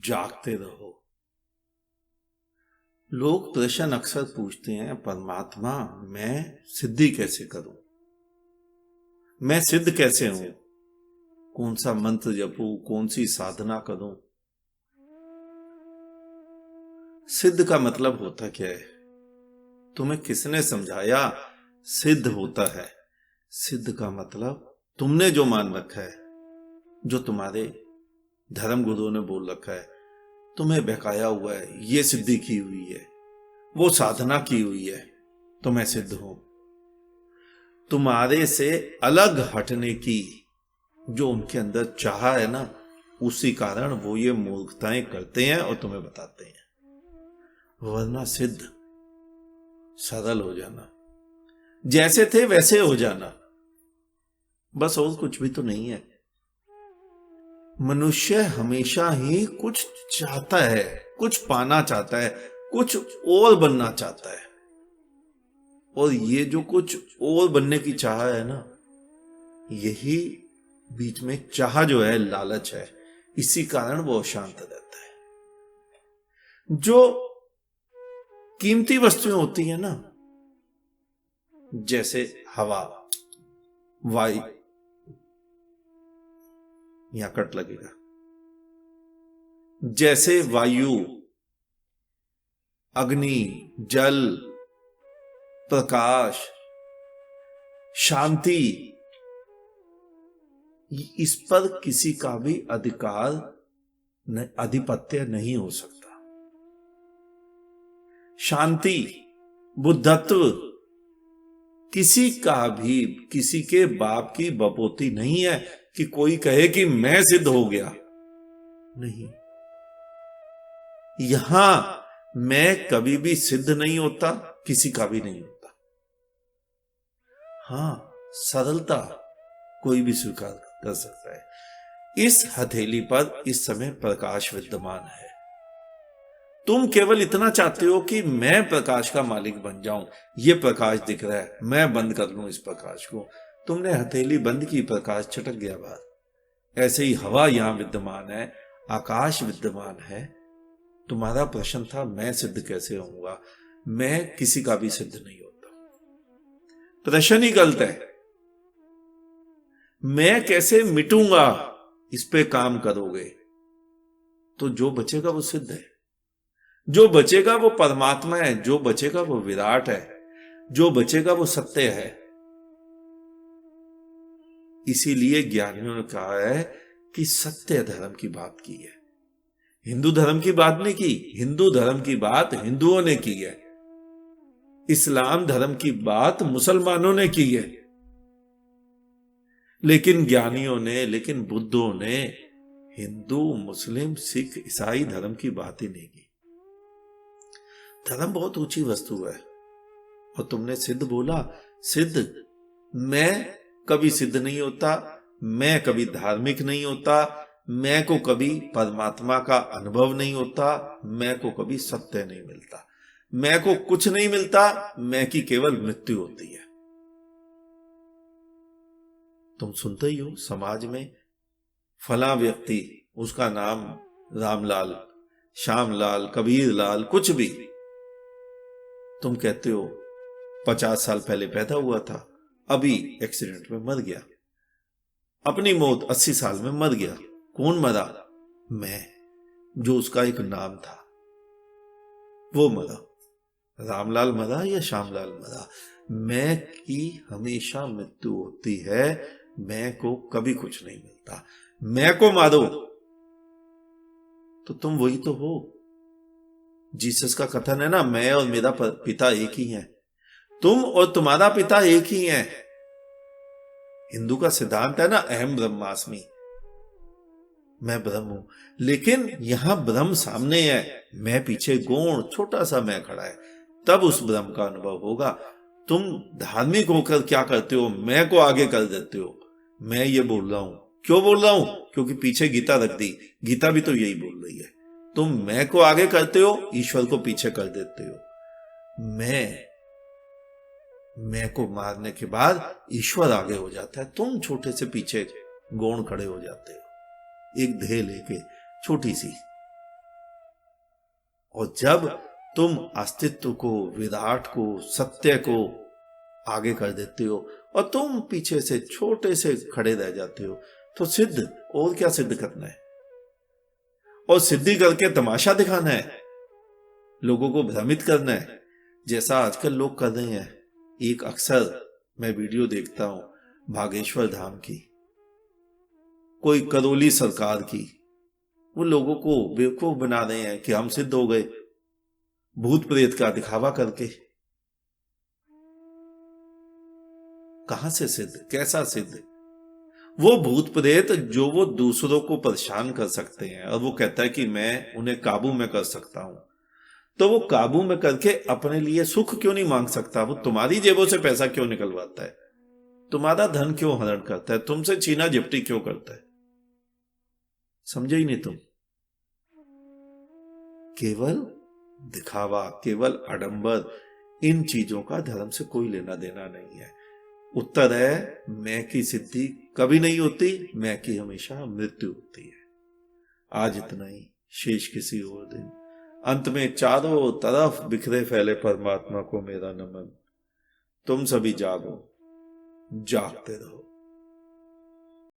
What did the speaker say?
जागते रहो। लोग प्रश्न अक्सर पूछते हैं, परमात्मा मैं सिद्धि कैसे करूं, मैं सिद्ध कैसे हूं, कौन सा मंत्र जपूं, कौन सी साधना करूं। सिद्ध का मतलब होता क्या है? तुम्हें किसने समझाया सिद्ध होता है? सिद्ध का मतलब तुमने जो मान रखा है, जो तुम्हारे धर्म गुरुओं ने बोल रखा है, तुम्हें बहकाया हुआ है, ये सिद्धि की हुई है, वो साधना की हुई है, तो मैं सिद्ध हूं। तुम्हारे से अलग हटने की जो उनके अंदर चाह है ना, उसी कारण वो ये मूर्खताएं करते हैं और तुम्हें बताते हैं। वरना सिद्ध सरल हो जाना, जैसे थे वैसे हो जाना, बस और कुछ भी तो नहीं है। मनुष्य हमेशा ही कुछ चाहता है, कुछ पाना चाहता है, कुछ और बनना चाहता है। और ये जो कुछ और बनने की चाह है ना, यही बीच में चाह जो है लालच है, इसी कारण वो अशांत रहता है। जो कीमती वस्तुएं होती है ना, जैसे हवा, वायु, यहां कट लगेगा, जैसे वायु, अग्नि, जल, प्रकाश, शांति, इस पर किसी का भी अधिकार, आधिपत्य नहीं हो सकता। शांति, बुद्धत्व किसी का भी, किसी के बाप की बपोती नहीं है कि कोई कहे कि मैं सिद्ध हो गया। नहीं, यहां मैं कभी भी सिद्ध नहीं होता, किसी का भी नहीं होता। हां, सरलता कोई भी स्वीकार कर सकता है। इस हथेली पर इस समय प्रकाश विद्यमान है। तुम केवल इतना चाहते हो कि मैं प्रकाश का मालिक बन जाऊं। यह प्रकाश दिख रहा है, मैं बंद कर लूं इस प्रकाश को। तुमने हथेली बंद की, प्रकाश छटक गया बाहर। ऐसे ही हवा यहां विद्यमान है, आकाश विद्यमान है। तुम्हारा प्रश्न था मैं सिद्ध कैसे होऊंगा। मैं किसी का भी सिद्ध नहीं होता, प्रश्न ही गलत है। मैं कैसे मिटूंगा, इस पे काम करोगे तो जो बचेगा वो सिद्ध है। जो बचेगा वो परमात्मा है, जो बचेगा वो विराट है, जो बचेगा वो सत्य है। इसीलिए ज्ञानियों ने कहा है कि सत्य धर्म की बात की है, हिंदू धर्म की बात नहीं की। हिंदू धर्म की बात हिंदुओं ने की है, इस्लाम धर्म की बात मुसलमानों ने की है। लेकिन ज्ञानियों ने, लेकिन बुद्धों ने हिंदू, मुस्लिम, सिख, ईसाई धर्म की बात ही नहीं की। धर्म बहुत ऊंची वस्तु है। और तुमने सिद्ध बोला, सिद्ध, मैं कभी सिद्ध नहीं होता, मैं कभी धार्मिक नहीं होता, मैं को कभी परमात्मा का अनुभव नहीं होता, मैं को कभी सत्य नहीं मिलता, मैं को कुछ नहीं मिलता, मैं की केवल मृत्यु होती है। तुम सुनते ही हो समाज में, फला व्यक्ति, उसका नाम रामलाल, श्यामलाल, कबीरलाल, कुछ भी, तुम कहते हो 50 साल पहले पैदा हुआ था, अभी एक्सीडेंट में मर गया, अपनी मौत 80 साल में मर गया। कौन मरा? मैं, जो उसका एक नाम था, वो मरा। रामलाल मरा या श्यामलाल मरा, मैं की हमेशा मृत्यु होती है, मैं को कभी कुछ नहीं मिलता। मैं को मारो तो तुम वही तो हो। जीसस का कथन है ना, मैं और मेरा पिता एक ही है, तुम और तुम्हारा पिता एक ही है। हिंदू का सिद्धांत है ना, अहम ब्रह्मास्मि, मैं ब्रह्म हूं। लेकिन यहां ब्रह्म सामने है, मैं पीछे गौण छोटा सा मैं खड़ा है, तब उस ब्रह्म का अनुभव होगा। तुम धार्मिक होकर क्या करते हो, मैं को आगे कर देते हो। मैं ये बोल रहा हूं, क्यों बोल रहा हूं? क्योंकि पीछे गीता रख दी, गीता भी तो यही बोल रही है। तुम मैं को आगे करते हो, ईश्वर को पीछे कर देते हो। मैं को मारने के बाद ईश्वर आगे हो जाता है, तुम छोटे से पीछे गौण खड़े हो जाते हो, एक ध्येय लेके, छोटी सी। और जब तुम अस्तित्व को, विराट को, सत्य को आगे कर देते हो और तुम पीछे से छोटे से खड़े रह जाते हो, तो सिद्ध, और क्या सिद्ध करना है? और सिद्धि करके तमाशा दिखाना है, लोगों को भ्रमित करना है, जैसा आजकल लोग कर रहे हैं। एक अक्सर मैं वीडियो देखता हूं भागेश्वर धाम की, कोई करौली सरकार की, वो लोगों को बेवकूफ बना रहे हैं कि हम सिद्ध हो गए, भूत प्रेत का दिखावा करके। कहां से सिद्ध, कैसा सिद्ध? वो भूत प्रेत जो वो दूसरों को परेशान कर सकते हैं, और वो कहता है कि मैं उन्हें काबू में कर सकता हूं, तो वो काबू में करके अपने लिए सुख क्यों नहीं मांग सकता? वो तुम्हारी जेबों से पैसा क्यों निकलवाता है? तुम्हारा धन क्यों हरण करता है? तुमसे छीना झपटी क्यों करता है? समझे ही नहीं तुम। केवल दिखावा, केवल आडंबर, इन चीजों का धर्म से कोई लेना देना नहीं है। उत्तर है, मैं की सिद्धि कभी नहीं होती, मैं की हमेशा मृत्यु होती है। आज इतना ही, शेष किसी और दिन। अंत में चारों तरफ बिखरे फैले परमात्मा को मेरा नमन। तुम सभी जागो, जागते रहो।